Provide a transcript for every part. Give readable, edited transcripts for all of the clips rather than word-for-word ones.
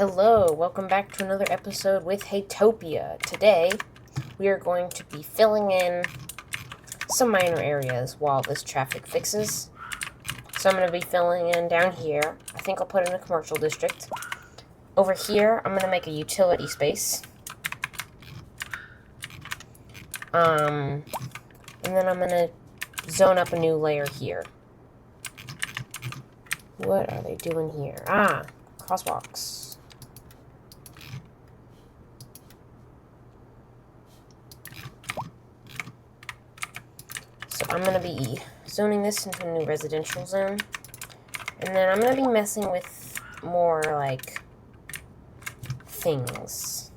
Hello, welcome back to another episode with Haytopia. Today, we are going to be filling in some minor areas while this traffic fixes. So I'm going to be filling in down here. I think I'll put in a commercial district. Over here, I'm going to make a utility space. And then I'm going to zone up a new layer here. What are they doing here? Crosswalks. So I'm going to be zoning this into a new residential zone. And then I'm going to be messing with more, like, things.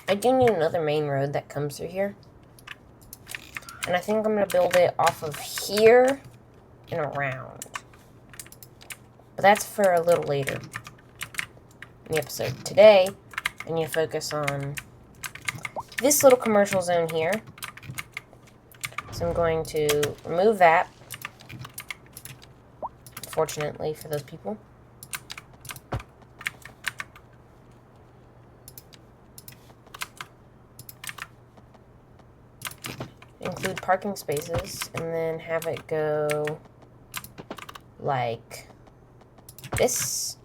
I do need another main road that comes through here. And I think I'm going to build it off of here and around. But that's for a little later in the episode. Today, I need to focus on this little commercial zone here. So I'm going to remove that, fortunately for those people. Include parking spaces, and then have it go like this,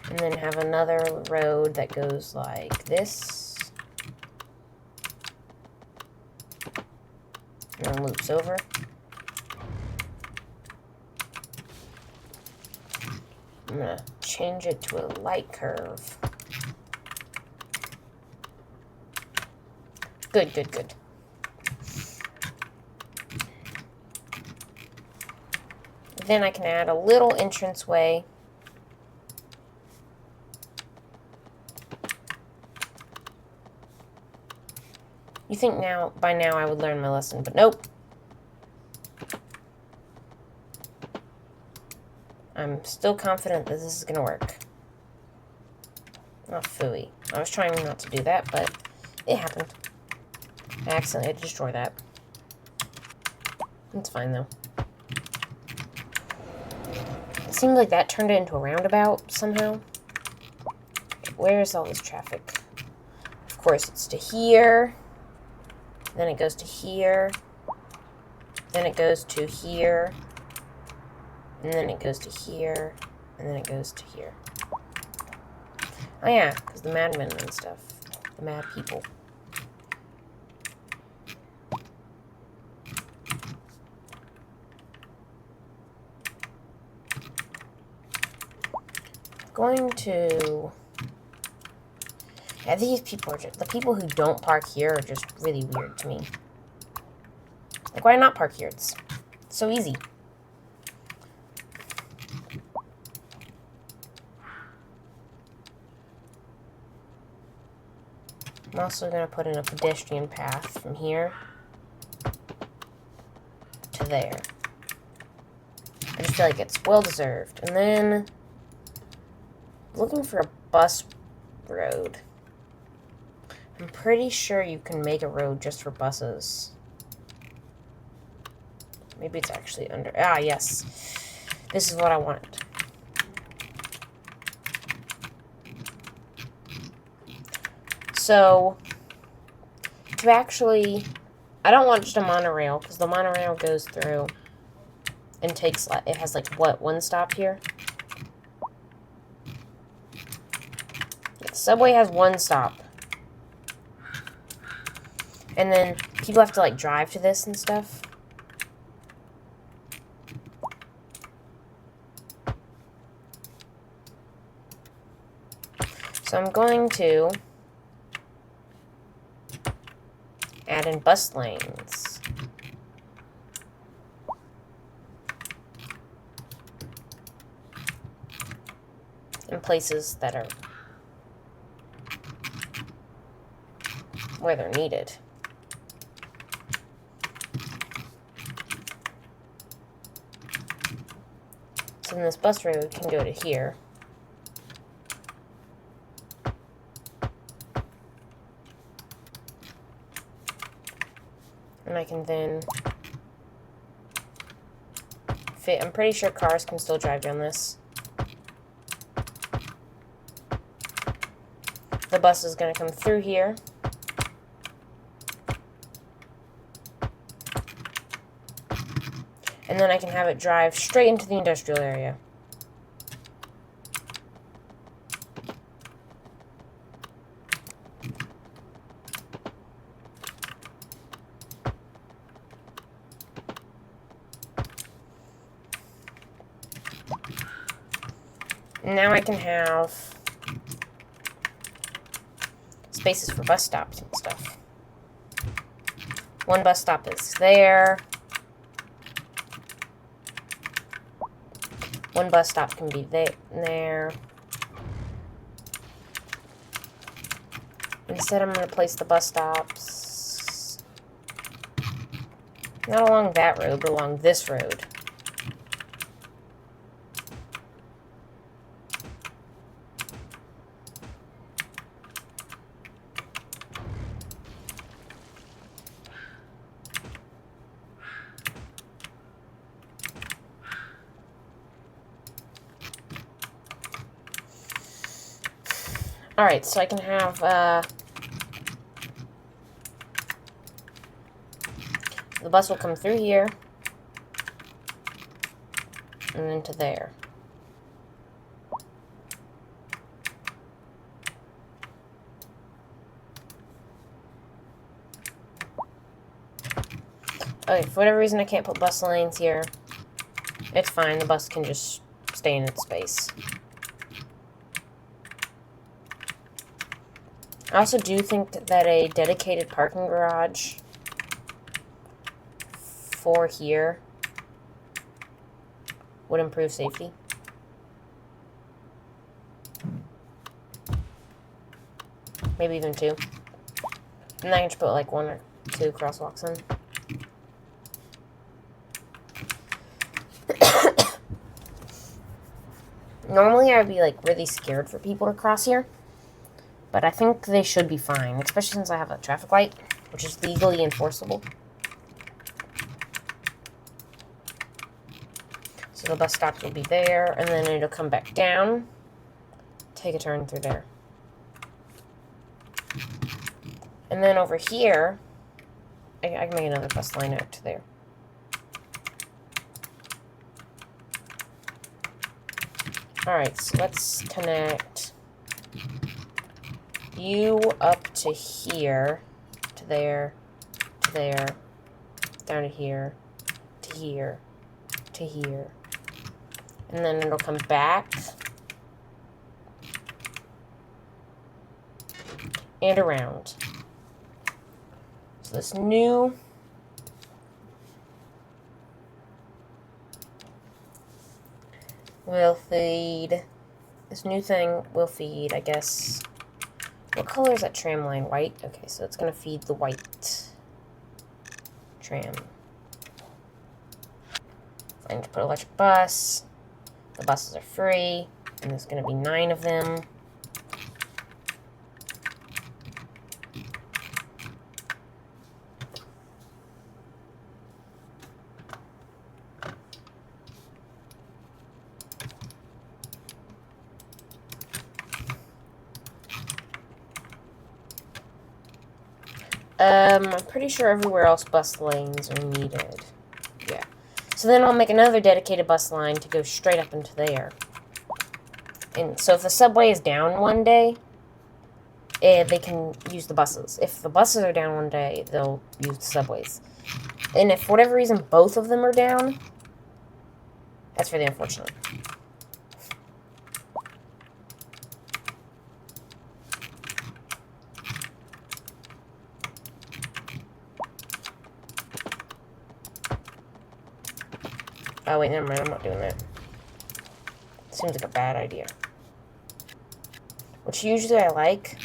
and then have another road that goes like this, and then loops over. I'm going to change it to a light curve. Good, good, good. Then I can add a little entranceway. You think by now I would learn my lesson, but nope. I'm still confident that this is going to work. Oh, phooey. I was trying not to do that, but it happened. I accidentally destroyed that. It's fine, though. It seemed like that turned it into a roundabout somehow. Where is all this traffic? Of course, it's to here. Then it goes to here. Then it goes to here. And then it goes to here. And then it goes to here. Oh yeah, because the madmen and stuff. The mad people. Going to... Yeah, these people are just... The people who don't park here are just really weird to me. Like, why not park here? It's so easy. I'm also going to put in a pedestrian path from here to there. I just feel like it's well-deserved. And then... looking for a bus road. I'm pretty sure you can make a road just for buses. Maybe it's actually under... yes. This is what I wanted. So, to actually... I don't want just a monorail, because the monorail goes through and takes... It has, like, what, one stop here? The subway has one stop. And then people have to, like, drive to this and stuff. So I'm going to add in bus lanes. In places that are where they're needed. So then this bus road can go to here. And I can then fit, I'm pretty sure cars can still drive down this. The bus is going to come through here. And then I can have it drive straight into the industrial area. Now I can have spaces for bus stops and stuff. One bus stop is there. One bus stop can be there. Instead, I'm going to place the bus stops not along that road, but along this road. Alright, so I can have, the bus will come through here, and then to there. Okay, for whatever reason I can't put bus lanes here. It's fine, the bus can just stay in its space. I also do think that a dedicated parking garage for here would improve safety. Maybe even 2. And I can just put like 1 or 2 crosswalks in. Normally I would be like really scared for people to cross here. But I think they should be fine, especially since I have a traffic light, which is legally enforceable. So the bus stop will be there, and then it'll come back down, take a turn through there. And then over here, I can make another bus line out to there. Alright, so let's connect you up to here, to there, down to here, to here, to here. And then it'll come back and around. So this new will feed, this new thing will feed, I guess. What color is that tram line? White? Okay, so it's going to feed the white tram. I need to put electric bus. The buses are free, and there's going to be 9 of them. I'm pretty sure everywhere else bus lanes are needed. Yeah. So then I'll make another dedicated bus line to go straight up into there. And so if the subway is down one day, they can use the buses. If the buses are down one day, they'll use the subways. And if for whatever reason both of them are down, that's really unfortunate. Oh, wait, never mind. I'm not doing that. Seems like a bad idea. Which usually I like,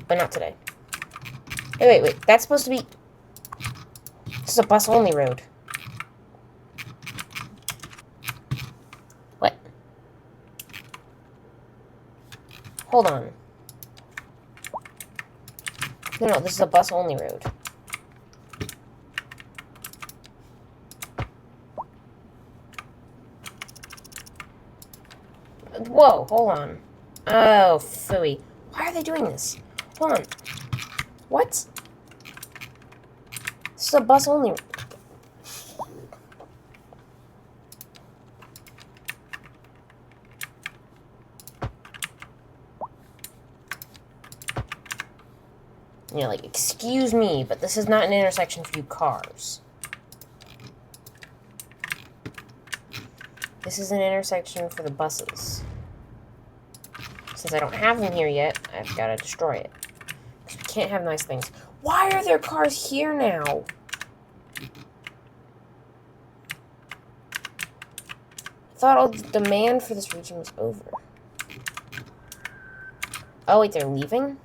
but not today. Hey, wait. That's supposed to be... This is a bus-only road. Hold on. No, this is a bus-only road. Whoa, hold on. Oh, phooey. Why are they doing this? Hold on. What? This is a bus-only... You know, like, excuse me, but this is not an intersection for you cars. This is an intersection for the buses. Since I don't have them here yet, I've got to destroy it. Because we can't have nice things. Why are there cars here now? I thought all the demand for this region was over. Oh, wait, they're leaving?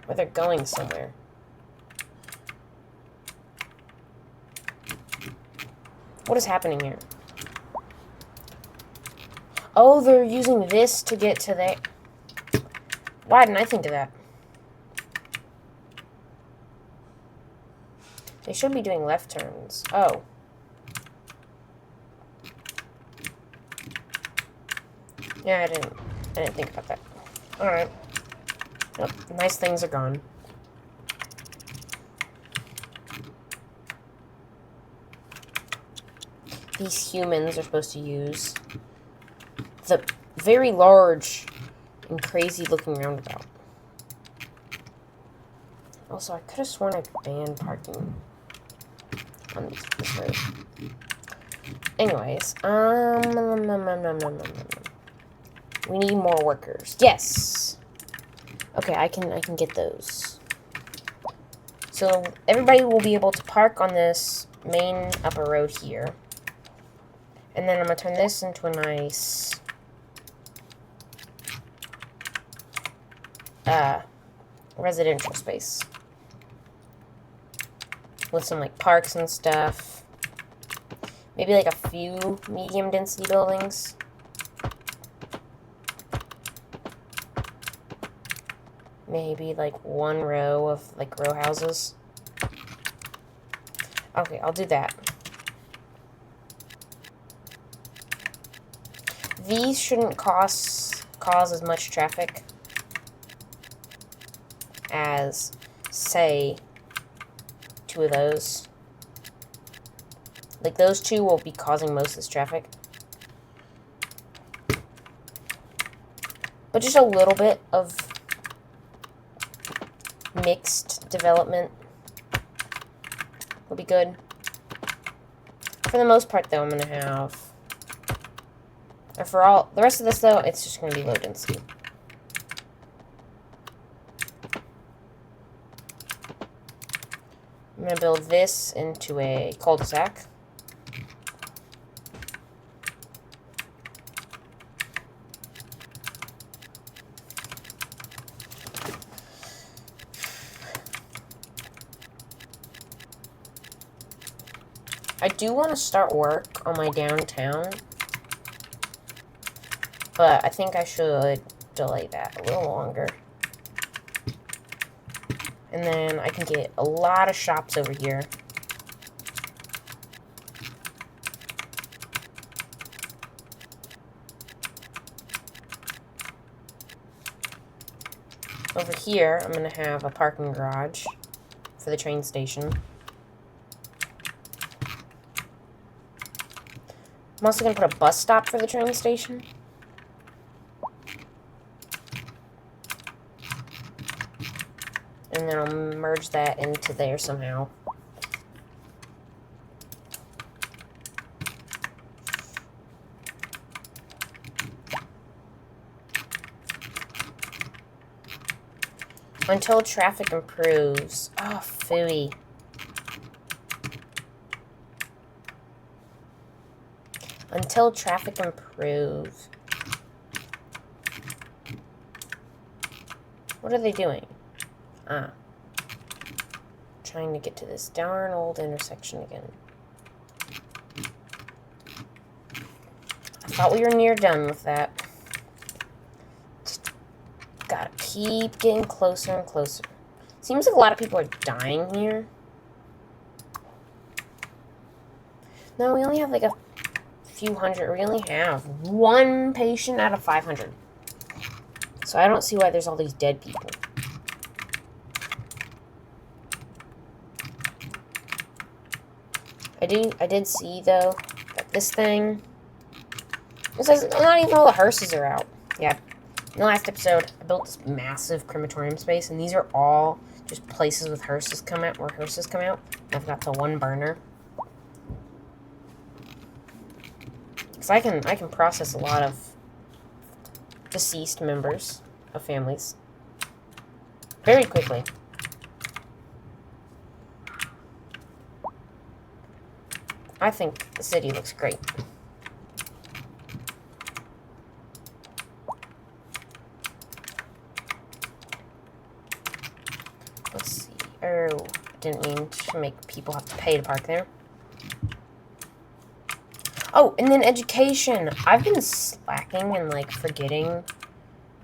Or they're going somewhere. What is happening here? Oh, they're using this to get to there. Why didn't I think of that? They should be doing left turns. Oh. Yeah, I didn't think about that. Alright. Nope, nice things are gone. These humans are supposed to use the very large and crazy looking roundabout. Also, I could have sworn I banned parking on this road. Anyways, we need more workers. Yes. Okay, I can get those. So everybody will be able to park on this main upper road here. And then I'm gonna turn this into a nice residential space. With some like parks and stuff. Maybe like a few medium density buildings. Maybe like one row of like row houses. Okay, I'll do that. These shouldn't cause as much traffic as, say, two of those. Like, those two will be causing most of this traffic. But just a little bit of mixed development will be good. For the most part, though, I'm going to have... Or for all... The rest of this, though, it's just going to be low density. I'm going to build this into a cul-de-sac. I do want to start work on my downtown, but I think I should delay that a little longer. And then I can get a lot of shops over here. Over here, I'm going to have a parking garage for the train station. I'm also going to put a bus stop for the train station. And then I'll merge that into there somehow. Until traffic improves. Oh, phooey. Until traffic improves. What are they doing? Ah. Trying to get to this darn old intersection again. I thought we were near done with that. keep getting closer and closer. Seems like a lot of people are dying here. No, we only have like a few hundred. We only have one patient out of 500. So I don't see why there's all these dead people. I did see, though, that this thing... It says not even all the hearses are out. Yeah. In the last episode, I built this massive crematorium space, and these are all just places with hearses come out, where hearses come out. I've got the one burner. Because I can process a lot of deceased members of families very quickly. I think the city looks great. Let's see. Oh, didn't mean to make people have to pay to park there. Oh, and then education. I've been slacking and, like, forgetting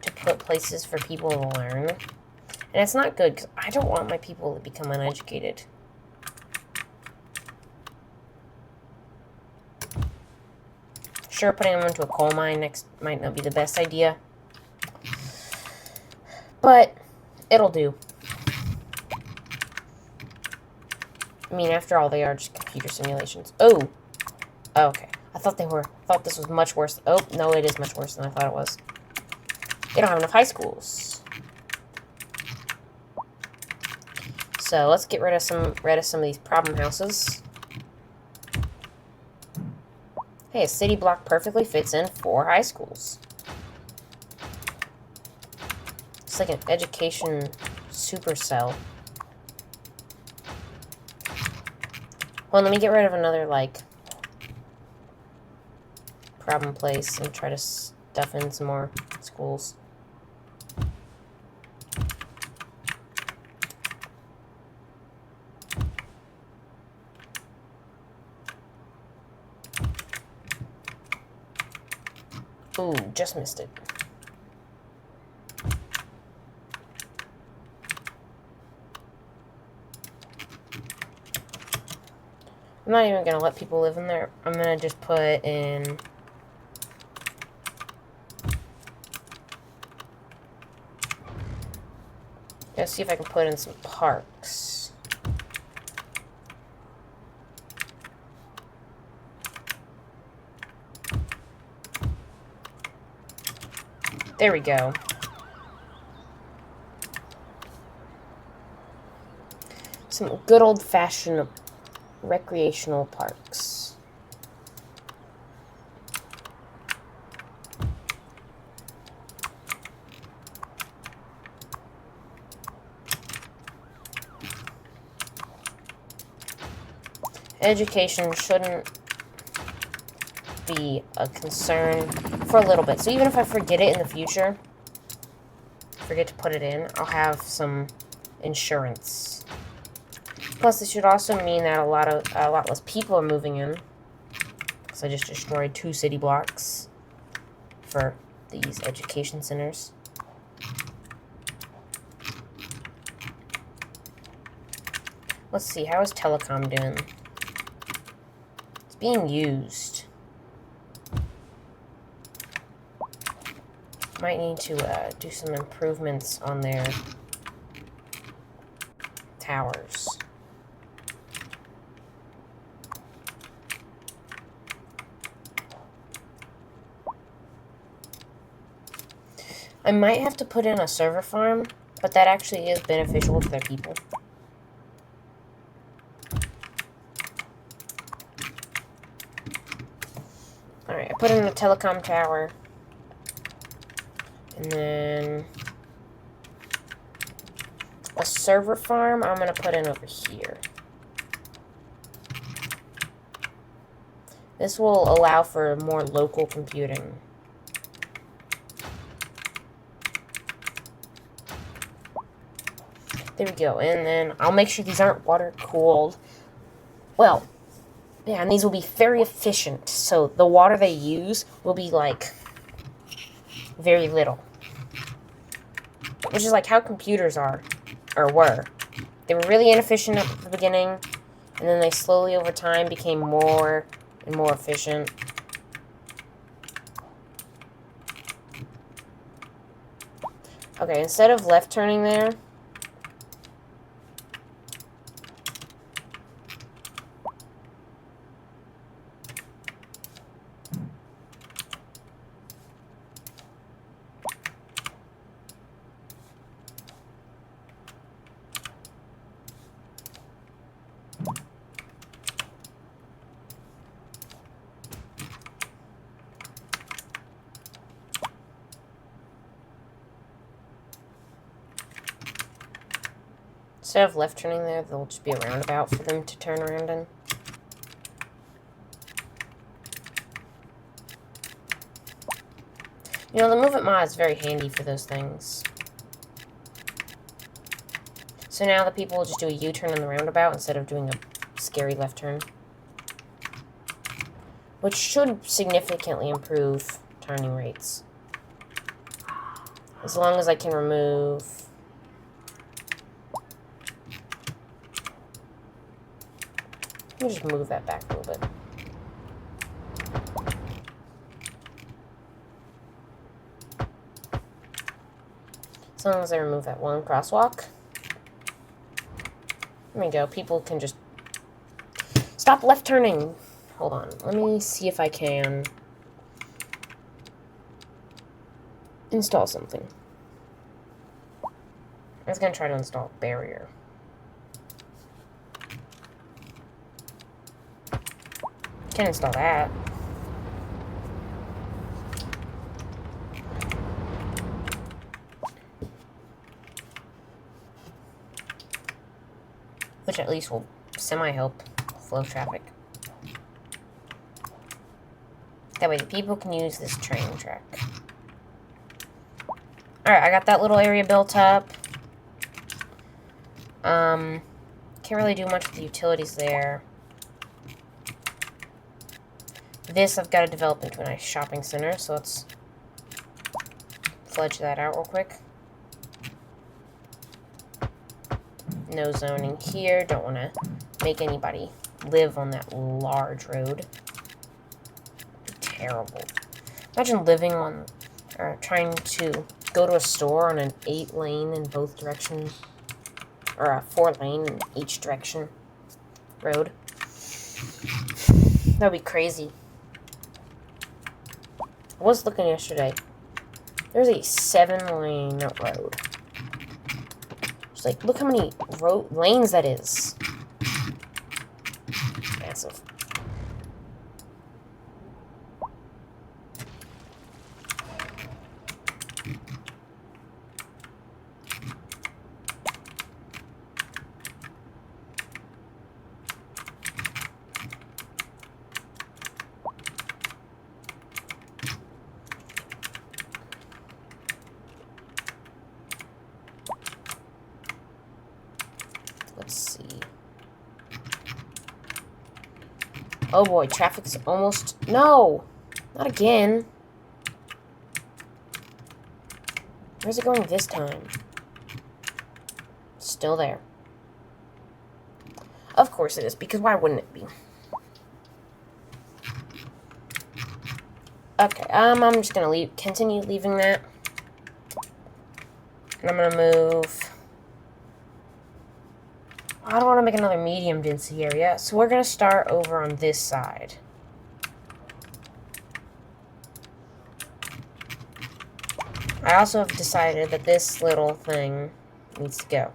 to put places for people to learn. And it's not good, because I don't want my people to become uneducated. Sure, putting them into a coal mine next might not be the best idea. But it'll do. I mean, after all, they are just computer simulations. Oh! Okay. I thought this was much worse. Oh, no, it is much worse than I thought it was. They don't have enough high schools. So let's get rid of some of these problem houses. Hey, a city block perfectly fits in 4 high schools. It's like an education supercell. Well, let me get rid of another, like, problem place and try to stuff in some more schools. Ooh, just missed it. I'm not even gonna let people live in there. I'm gonna just put in... Let's see if I can put in some parks. There we go. Some good old-fashioned recreational parks. Education shouldn't be a concern for a little bit. So even if I forget it in the future, forget to put it in, I'll have some insurance. Plus, it should also mean that a lot less people are moving in. Because I just destroyed 2 city blocks for these education centers. Let's see, how is telecom doing? It's being used. Might need to do some improvements on their towers. I might have to put in a server farm, but that actually is beneficial to their people. Alright, I put in a telecom tower. And then a server farm I'm going to put in over here. This will allow for more local computing. There we go. And then I'll make sure these aren't water cooled. Well, yeah, and these will be very efficient. So the water they use will be like very little. Which is like how computers are, or were. They were really inefficient at the beginning, and then they slowly over time became more and more efficient. Okay, instead of left turning there, instead of left turning there, there'll just be a roundabout for them to turn around in. You know, the movement mod is very handy for those things. So now the people will just do a U-turn in the roundabout instead of doing a scary left turn. Which should significantly improve turning rates. As long as I can remove... Let me just move that back a little bit. As long as I remove that one crosswalk. There we go. People can just stop left turning. Hold on. Let me see if I can install something. I was going to try to install a barrier. Can't install that. Which at least will semi-help flow traffic. That way the people can use this train track. Alright, I got that little area built up. Can't really do much with the utilities there. This I've got to develop into a nice shopping center, so let's fledge that out real quick. No zoning here. Don't want to make anybody live on that large road. Terrible. Imagine living on, or trying to go to a store on an 8-lane in both directions, or a 4-lane in each direction road. That would be crazy. I was looking yesterday. There's a 7-lane road. It's like, look how many lanes that is. Massive. Let's see. Oh boy, traffic's almost... No! Not again. Where's it going this time? Still there. Of course it is, because why wouldn't it be? Okay, I'm just gonna continue leaving that. And I'm gonna move... I don't want to make another medium density area, so we're going to start over on this side. I also have decided that this little thing needs to go.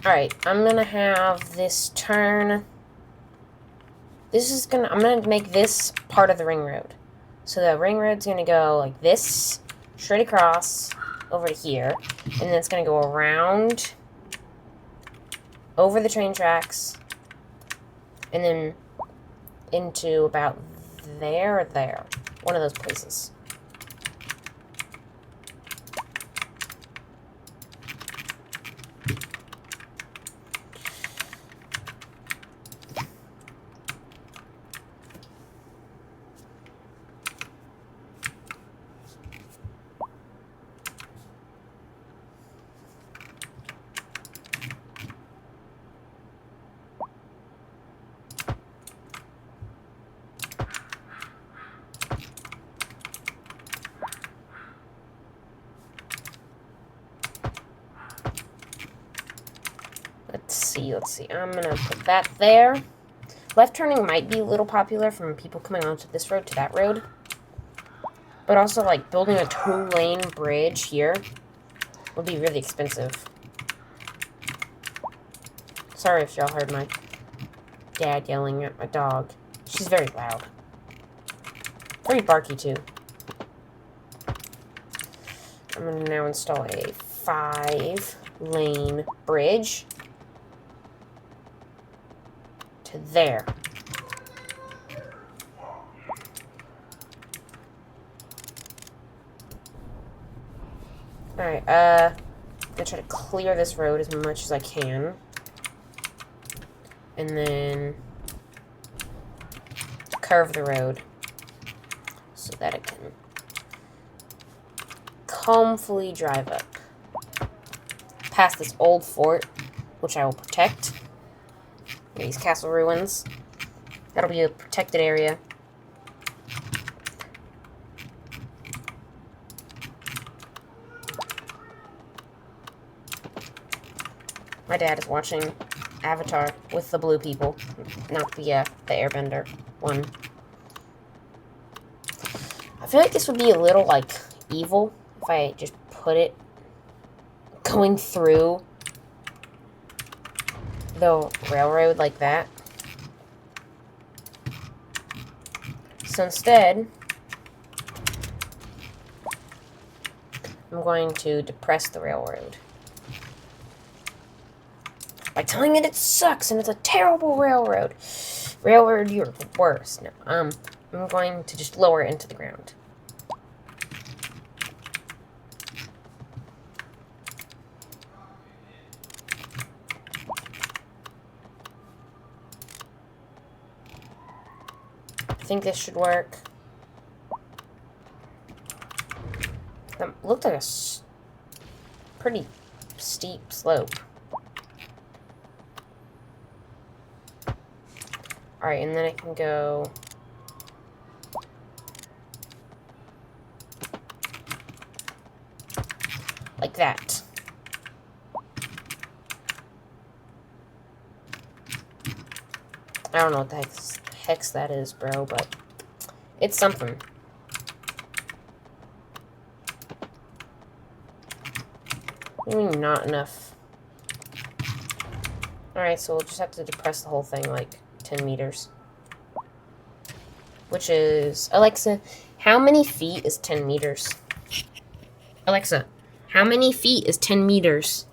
Alright, I'm gonna have this turn. I'm gonna make this part of the ring road. So the ring road's gonna go like this, straight across, over to here. And then it's gonna go around, over the train tracks, And then into about there or there. One of those places. Let's see. I'm gonna put that there. Left turning might be a little popular from people coming onto this road to that road. But also, like, building a 2-lane bridge here would be really expensive. Sorry if y'all heard my dad yelling at my dog. She's very loud. Very barky, too. I'm gonna now install a 5-lane bridge to there. Alright, I'm gonna try to clear this road as much as I can. And then curve the road so that it can calmly drive up past this old fort, which I will protect. These castle ruins. That'll be a protected area. My dad is watching Avatar with the blue people, not the airbender one. I feel like this would be a little, like, evil if I just put it going through the railroad like that. So instead, I'm going to depress the railroad by telling it sucks and it's a terrible railroad. Railroad, you're the worst. No, I'm going to just lower it into the ground. I think this should work. That looked like a pretty steep slope. Alright, and then I can go like that. I don't know what the hex that is, bro, but it's something. Maybe not enough. Alright, so we'll just have to depress the whole thing like 10 meters. Which is... Alexa, how many feet is 10 meters? Alexa, how many feet is 10 meters?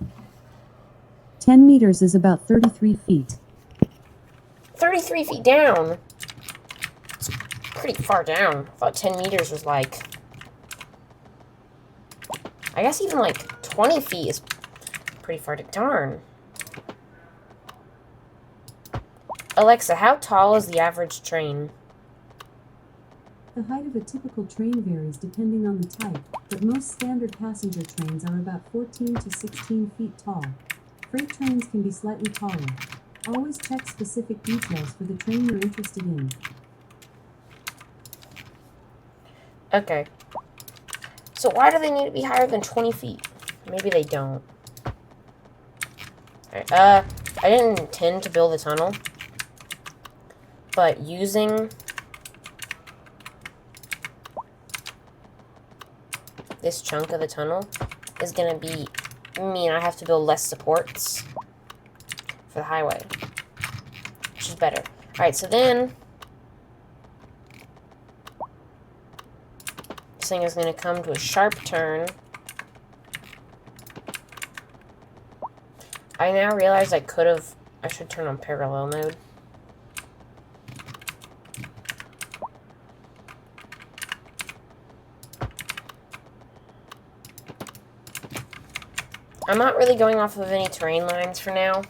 10 meters is about 33 feet. 33 feet down? It's pretty far down. I thought 10 meters was like... I guess even like 20 feet is pretty far to... Darn. Alexa, how tall is the average train? The height of a typical train varies depending on the type, but most standard passenger trains are about 14 to 16 feet tall. Freight trains can be slightly taller. Always check specific details for the train you're interested in. Okay. So why do they need to be higher than 20 feet? Maybe they don't. Alright, I didn't intend to build a tunnel. But using this chunk of the tunnel is going to mean I have to build less supports for the highway, which is better. Alright, so then this thing is going to come to a sharp turn. I now realize I should turn on parallel mode. I'm not really going off of any terrain lines for now.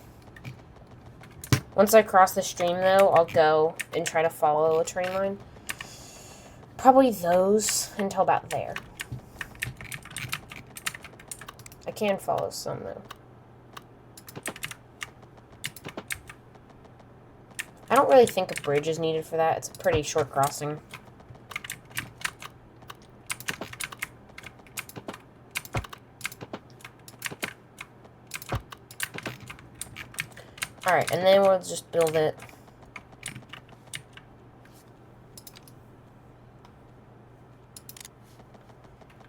Once I cross the stream, though, I'll go and try to follow a terrain line. Probably those until about there. I can follow some, though. I don't really think a bridge is needed for that. It's a pretty short crossing. Alright, and then we'll just build it.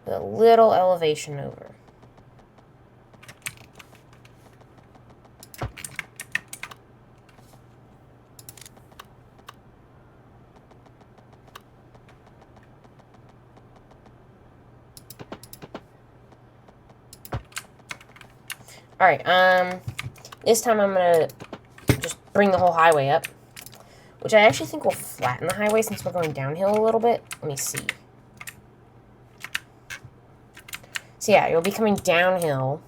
With a little elevation over. Alright, this time I'm gonna just bring the whole highway up. Which I actually think will flatten the highway since we're going downhill a little bit. Let me see. So yeah, you'll be coming downhill.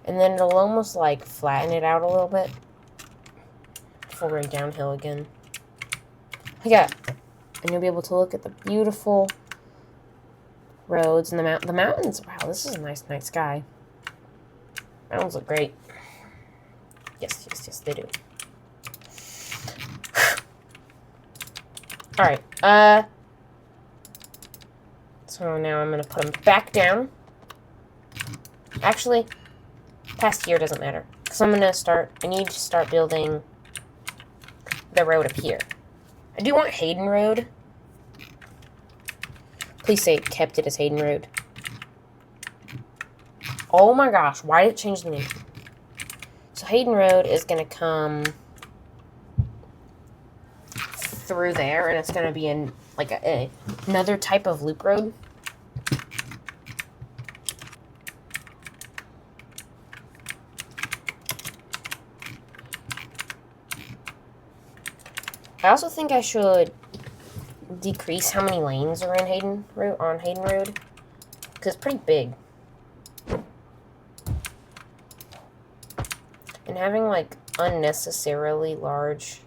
And then it'll almost like flatten it out a little bit. Before we're downhill again. Yeah. And you'll be able to look at the beautiful roads and the mountains. Wow, this is a nice night sky. Mountains look great. Yes, yes, yes, they do. Alright, so now I'm going to put them back down. Actually, past here doesn't matter. Because I need to start building the road up here. I do want Hayden Road. Please say it kept it as Hayden Road. Oh my gosh, why did it change the name? So Hayden Road is going to come through there, and it's going to be in like another type of loop road. I also think I should decrease how many lanes are in Hayden Road because it's pretty big. And having like unnecessarily large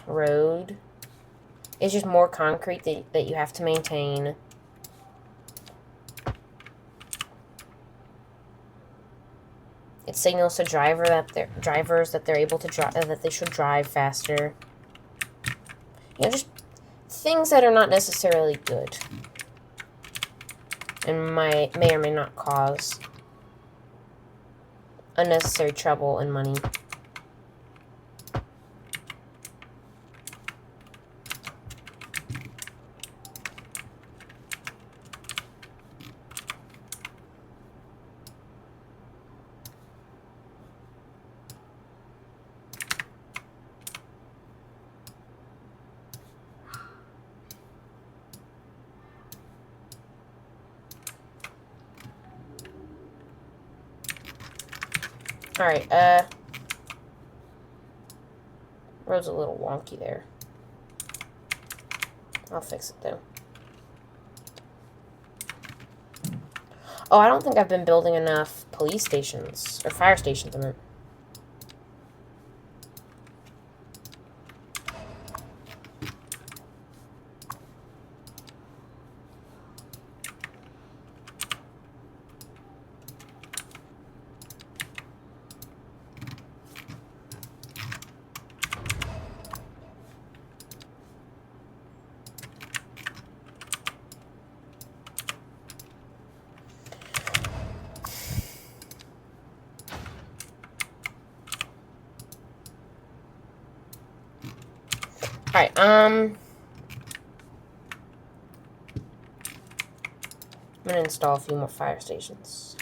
road is just more concrete that you have to maintain. It signals to drivers that they're able to drive, that they should drive faster. You know, just things that are not necessarily good and may or may not cause unnecessary trouble and money. Alright, road's a little wonky there. I'll fix it though. Oh, I don't think I've been building enough police stations, or fire stations, I meant. Alright, I'm gonna install a few more fire stations.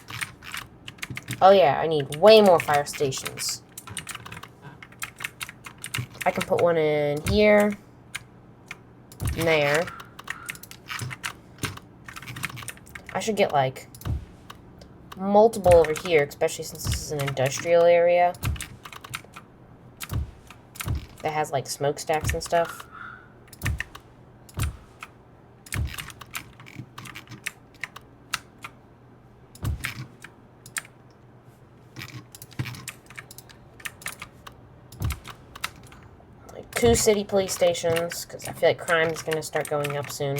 Oh yeah, I need way more fire stations. I can put one in here, and there. I should get, like, multiple over here, especially since this is an industrial area that has, like, smokestacks and stuff. 2 city police stations, because I feel like crime is going to start going up soon.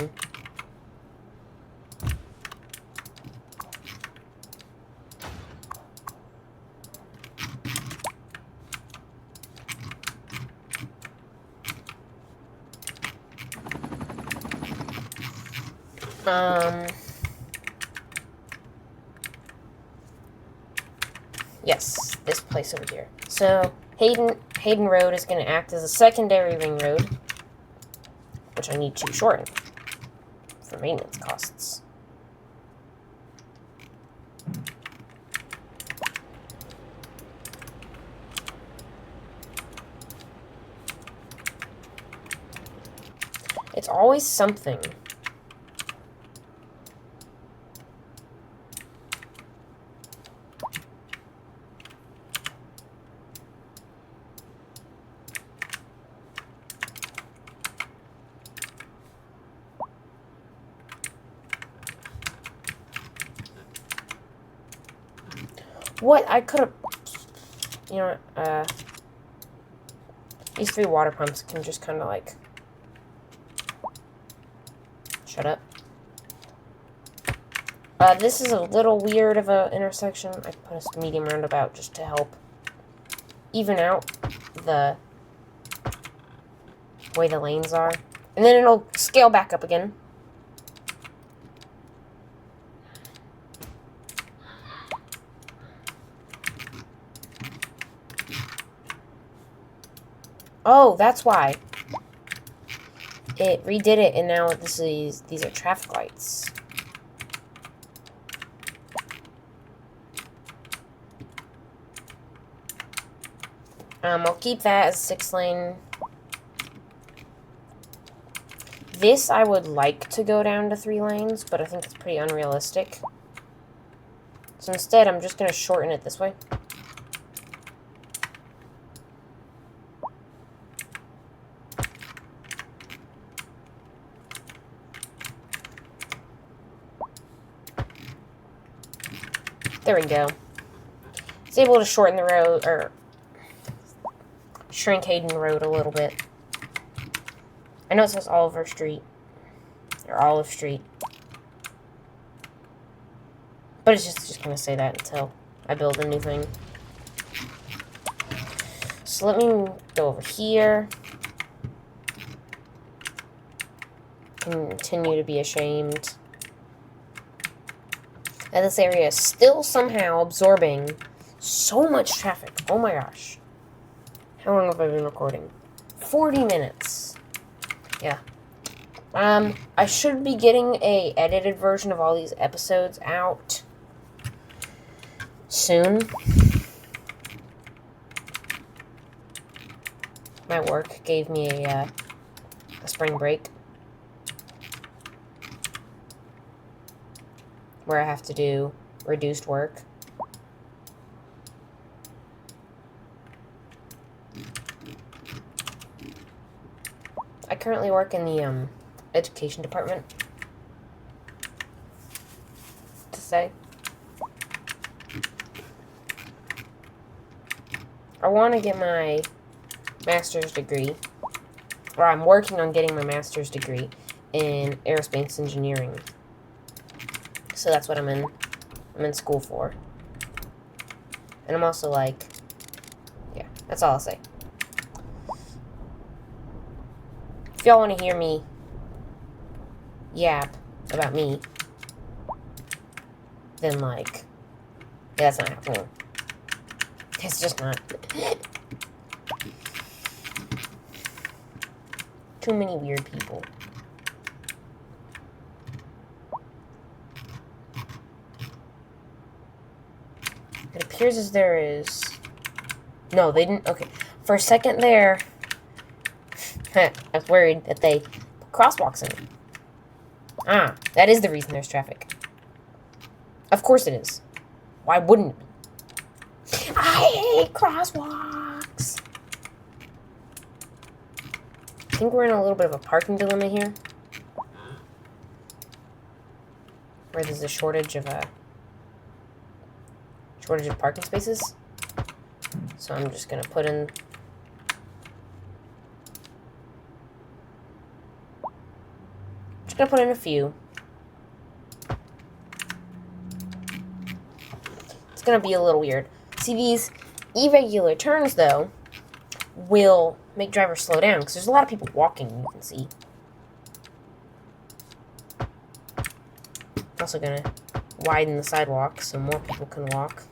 Yes, this place over here. So, Hayden Road is going to act as a secondary ring road, which I need to shorten for maintenance costs. It's always something. What? I could have... You know what? These 3 water pumps can just kind of like... Shut up. This is a little weird of an intersection. I put a medium roundabout just to help even out the way the lanes are. And then it'll scale back up again. Oh, that's why. It redid it, and now these are traffic lights. I'll keep that as 6-lane. This I would like to go down to 3 lanes, but I think it's pretty unrealistic. So instead, I'm just going to shorten it this way. There we go. It's able to shorten the road, or shrink Hayden Road a little bit. I know it says Oliver Street, or Olive Street. But it's just going to say that until I build a new thing. So let me go over here. Continue to be ashamed that this area is still somehow absorbing so much traffic. Oh my gosh. How long have I been recording? 40 minutes. Yeah. I should be getting a edited version of all these episodes out soon. My work gave me a spring break where I have to do reduced work. I currently work in the education department. To say, I want to get my master's degree, or I'm working on getting my master's degree in aerospace engineering. So that's what I'm in school for. And I'm also like, yeah, that's all I'll say. If y'all want to hear me yap about me, then like, yeah, that's not happening. It's just not. Too many weird people. It appears as there is... No, they didn't... Okay. For a second there, I was worried that they put crosswalks in. Ah, that is the reason there's traffic. Of course it is. Why wouldn't it be? I hate crosswalks! I think we're in a little bit of a parking dilemma here. Where there's a shortage of parking spaces. So I'm just gonna put in gonna put in a few. It's gonna be a little weird. See, these irregular turns, though, will make drivers slow down, because there's a lot of people walking, you can see. Also gonna widen the sidewalk so more people can walk.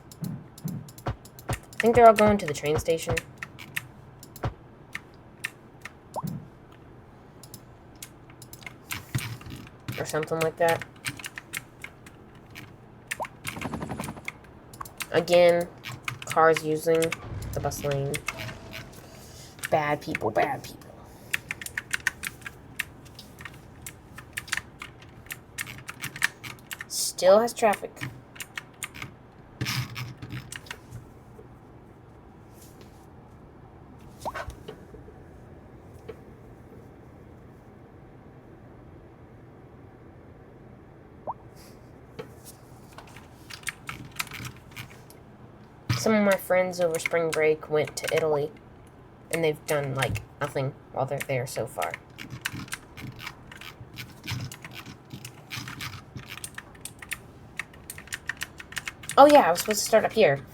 I think they're all going to the train station. Or something like that. Again, cars using the bus lane. Bad people, bad people. Still has traffic. Some of my friends over spring break went to Italy, and they've done, like, nothing while they're there so far. Oh yeah, I was supposed to start up here.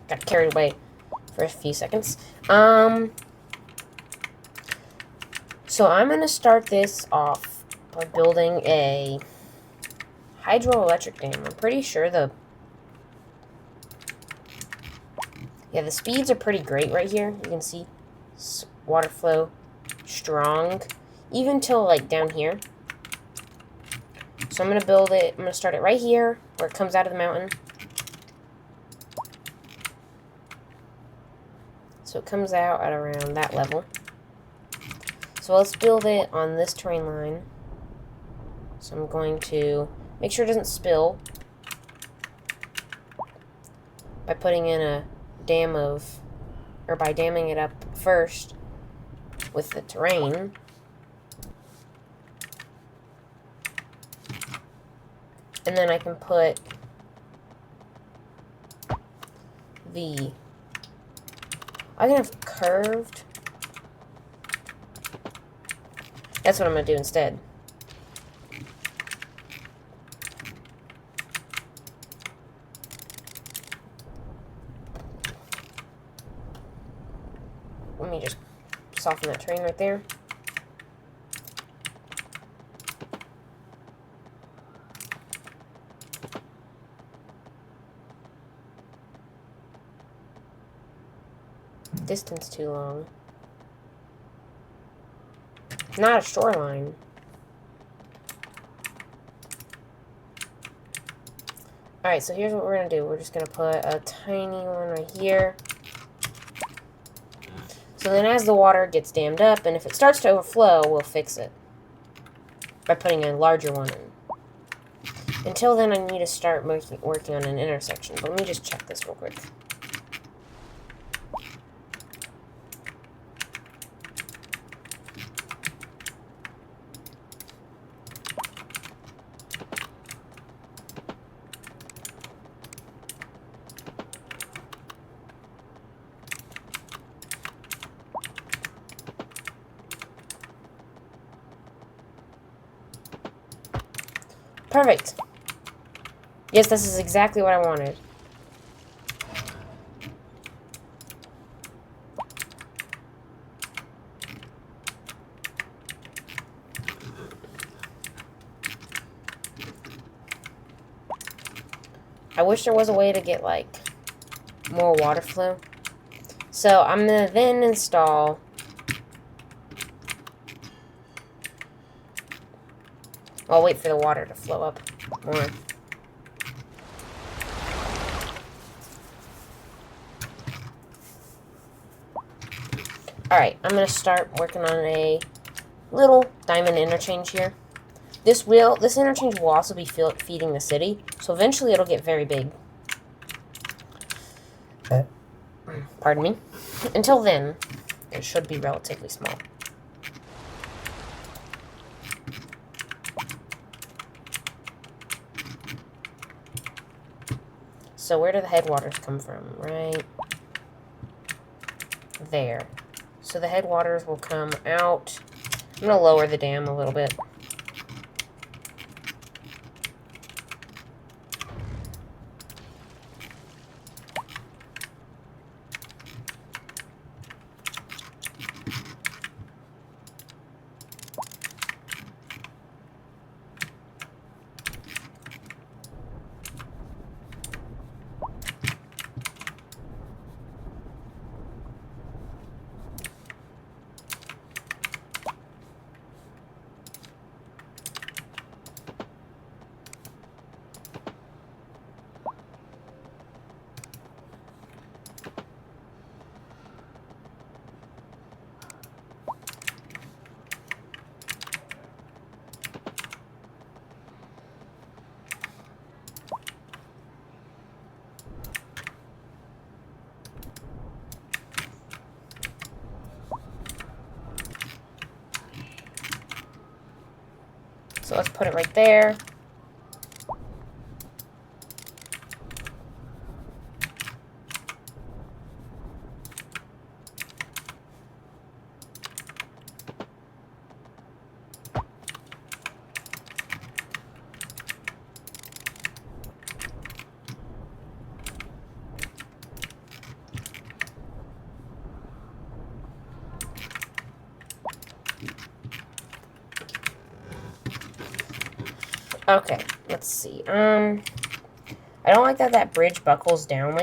Got carried away for a few seconds. So I'm going to start this off by building a hydroelectric dam. I'm pretty sure the speeds are pretty great right here. You can see water flow strong, even till like down here. So I'm going to build it. I'm going to start it right here where it comes out of the mountain. So it comes out at around that level. So let's build it on this terrain line. So I'm going to make sure it doesn't spill by putting in a dam by damming it up first with the terrain. And then I can put I can have curved. That's what I'm going to do instead. Let me just soften that terrain right there. Distance too long. Not a shoreline. Alright, so here's what we're going to do. We're just going to put a tiny one right here. So then as the water gets dammed up, and if it starts to overflow, we'll fix it by putting a larger one in. Until then, I need to start working on an intersection. But let me just check this real quick. Perfect. Yes, this is exactly what I wanted. I wish there was a way to get, like, more water flow. So I'm going to then install I'll wait for the water to flow up more. Alright, I'm going to start working on a little diamond interchange here. This interchange will also be feeding the city, so eventually it'll get very big. Pardon me. Until then, it should be relatively small. So where do the headwaters come from? Right there. So the headwaters will come out. I'm going to lower the dam a little bit. let's put it right there. Okay, let's see. I don't like that bridge buckles down like